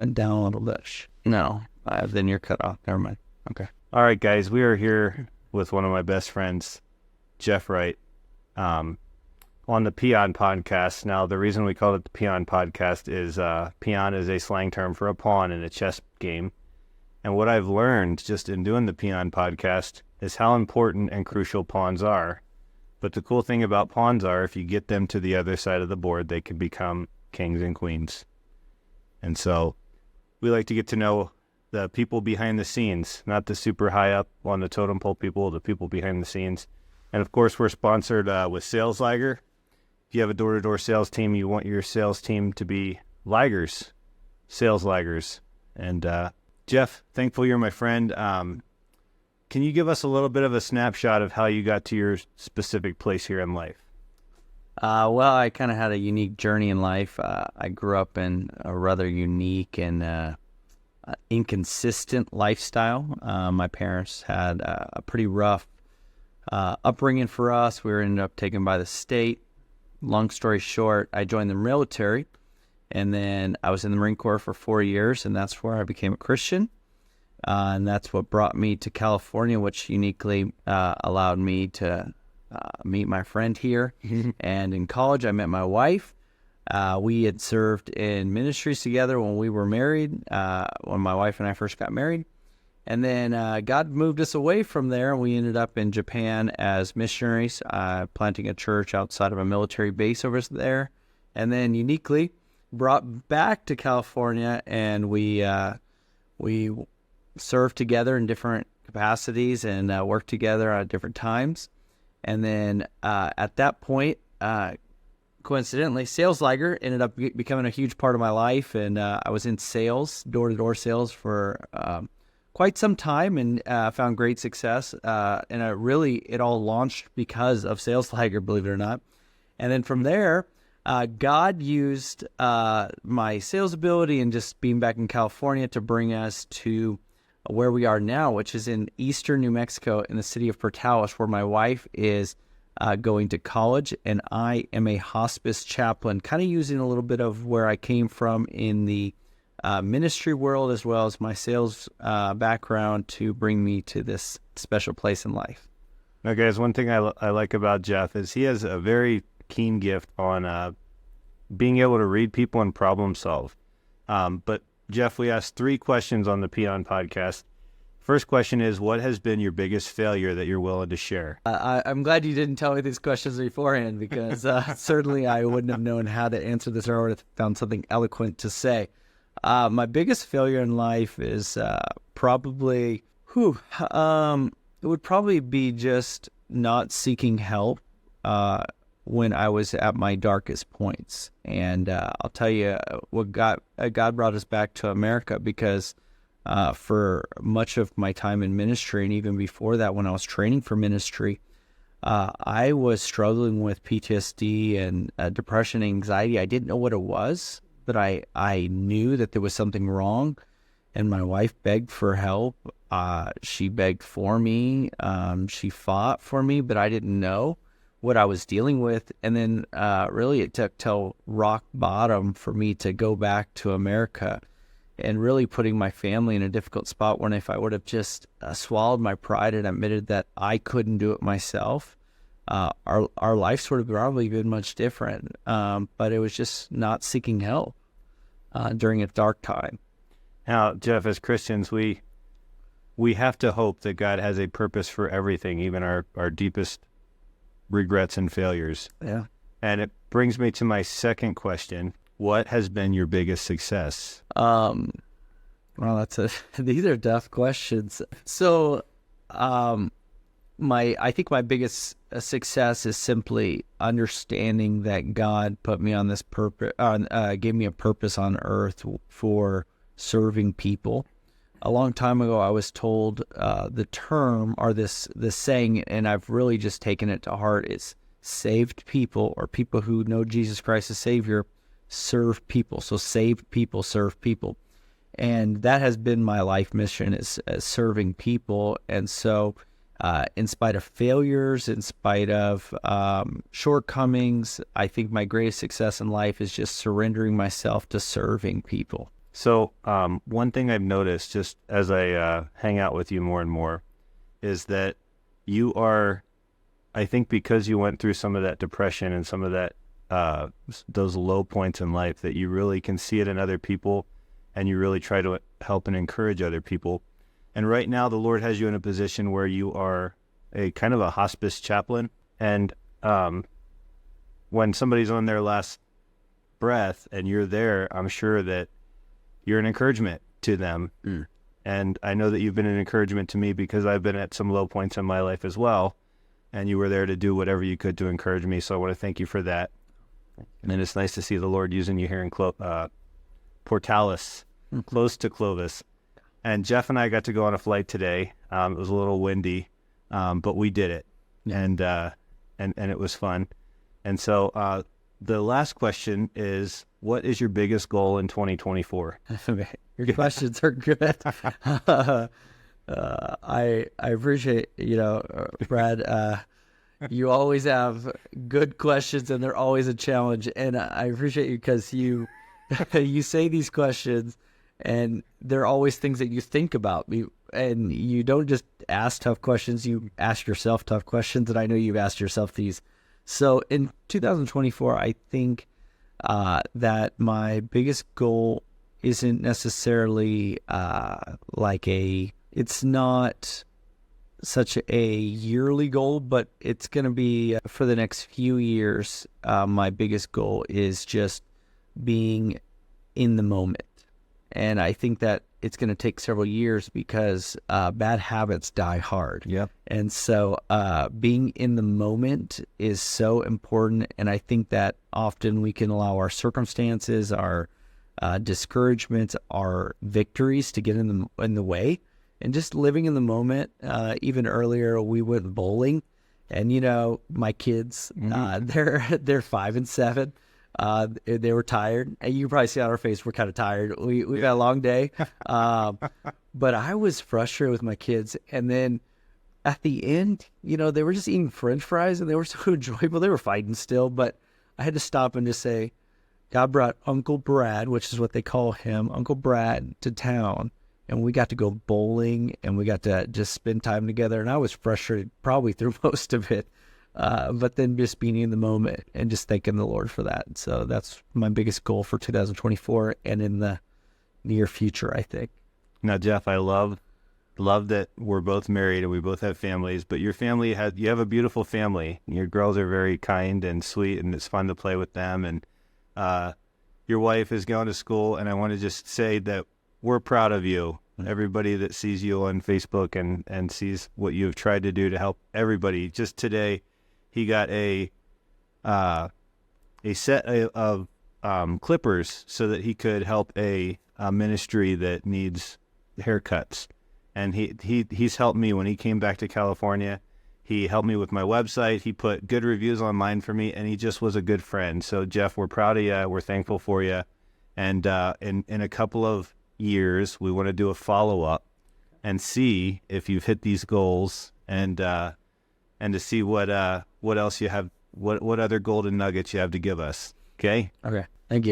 And down a little bit. No, then you're cut off. Never mind. Okay. All right, guys, we are here with one of my best friends, Jeff Wright, on the Pion Podcast. Now, the reason we call it the Pion Podcast is peon is a slang term for a pawn in a chess game. And what I've learned just in doing the Pion Podcast is how important and crucial pawns are. But the cool thing about pawns are if you get them to the other side of the board, they can become kings and queens. And so we like to get to know the people behind the scenes, not the super high up on the totem pole people, the people behind the scenes. And of course, we're sponsored with Sales Liger. If you have a door-to-door sales team, you want your sales team to be Ligers, sales Ligers. And Jeff, thankful you're my friend. Can you give us a little bit of a snapshot of how you got to your specific place here in life? Well, I kind of had a unique journey in life. I grew up in a rather unique and inconsistent lifestyle. My parents had a pretty rough upbringing for us. We were ended up taken by the state. Long story short, I joined the military, and then I was in the Marine Corps for 4 years, and that's where I became a Christian. And that's what brought me to California, which uniquely allowed me to meet my friend here. And in college, I met my wife. We had served in ministries together when we were married, when my wife and I first got married. And then God moved us away from there. We ended up in Japan as missionaries, planting a church outside of a military base over there. And then uniquely brought back to California, and we served together in different capacities and worked together at different times. And then at that point, coincidentally, Sales Liger ended up becoming a huge part of my life. And I was in sales, door-to-door sales for quite some time, and found great success. And it all launched because of Sales Liger, believe it or not. And then from there, God used my sales ability and just being back in California to bring us to where we are now, which is in eastern New Mexico in the city of Portales, where my wife is going to college, and I am a hospice chaplain, kind of using a little bit of where I came from in the ministry world as well as my sales background to bring me to this special place in life. Now, guys, one thing I like about Jeff is he has a very keen gift on being able to read people and problem solve. But Jeff, we asked 3 questions on the Pion Podcast. First question is, what has been your biggest failure that you're willing to share? I'm glad you didn't tell me these questions beforehand, because certainly I wouldn't have known how to answer this, or I would have found something eloquent to say. My biggest failure in life is probably, it would probably be just not seeking help when I was at my darkest points. And I'll tell you what God brought us back to America, because for much of my time in ministry, and even before that when I was training for ministry, I was struggling with PTSD and depression, anxiety. I didn't know what it was, but I knew that there was something wrong. And my wife begged for help. She begged for me. She fought for me, but I didn't know what I was dealing with. And then really it took till rock bottom for me to go back to America, and really putting my family in a difficult spot, when if I would have just swallowed my pride and admitted that I couldn't do it myself, our life would have probably been much different. But it was just not seeking help during a dark time. Now, Jeff, as Christians, we have to hope that God has a purpose for everything, even our deepest regrets and failures. Yeah. And it brings me to my second question. What has been your biggest success? Well, these are tough questions. So, I think my biggest success is simply understanding that God put me on this purpose, gave me a purpose on earth for serving people. A long time ago, I was told the term, or this saying, and I've really just taken it to heart, is saved people, or people who know Jesus Christ as Savior, serve people. So saved people serve people. And that has been my life mission, is serving people. And so in spite of failures, in spite of shortcomings, I think my greatest success in life is just surrendering myself to serving people. So one thing I've noticed just as I hang out with you more and more is that you are, I think because you went through some of that depression and some of that those low points in life, that you really can see it in other people, and you really try to help and encourage other people. And right now the Lord has you in a position where you are a kind of a hospice chaplain. And when somebody's on their last breath and you're there, I'm sure that you're an encouragement to them. And I know that you've been an encouragement to me because I've been at some low points in my life as well. And you were there to do whatever you could to encourage me. So I want to thank you for that. And it's nice to see the Lord using you here in Portales, close to Clovis. And Jeff and I got to go on a flight today. It was a little windy, but we did it. And it was fun. And so the last question is, what is your biggest goal in 2024? Your questions are good. I appreciate, Brad, you always have good questions and they're always a challenge. And I appreciate you because you say these questions and they're always things that you think about. And you don't just ask tough questions, you ask yourself tough questions. And I know you've asked yourself these. So in 2024, I think that my biggest goal isn't necessarily it's not such a yearly goal, but it's going to be for the next few years. My biggest goal is just being in the moment. And I think that it's going to take several years because bad habits die hard. Yep. And so being in the moment is so important. And I think that often we can allow our circumstances, our discouragements, our victories to get in the way. And just living in the moment. Even earlier, we went bowling, and my kids, they're 5 and 7. They were tired, and you probably see on our face we're kind of tired. We've had a long day, but I was frustrated with my kids. And then at the end, they were just eating French fries, and they were so enjoyable. They were fighting still, but I had to stop and just say, God brought Uncle Brad, which is what they call him, Uncle Brad, to town. And we got to go bowling, and we got to just spend time together. And I was frustrated probably through most of it. But then just being in the moment and just thanking the Lord for that. So that's my biggest goal for 2024 and in the near future, I think. Now, Jeff, I love that we're both married and we both have families, but you have a beautiful family. Your girls are very kind and sweet, and it's fun to play with them. And your wife is going to school, and I want to just say that we're proud of you. Everybody that sees you on Facebook and sees what you've tried to do to help everybody. Just today, he got a set of clippers so that he could help a ministry that needs haircuts. And he's helped me when he came back to California. He helped me with my website. He put good reviews online for me, and he just was a good friend. So, Jeff, we're proud of you. We're thankful for you. And in a couple of years, we want to do a follow-up and see if you've hit these goals, and to see what else you have, what other golden nuggets you have to give us. Okay? Okay. Thank you.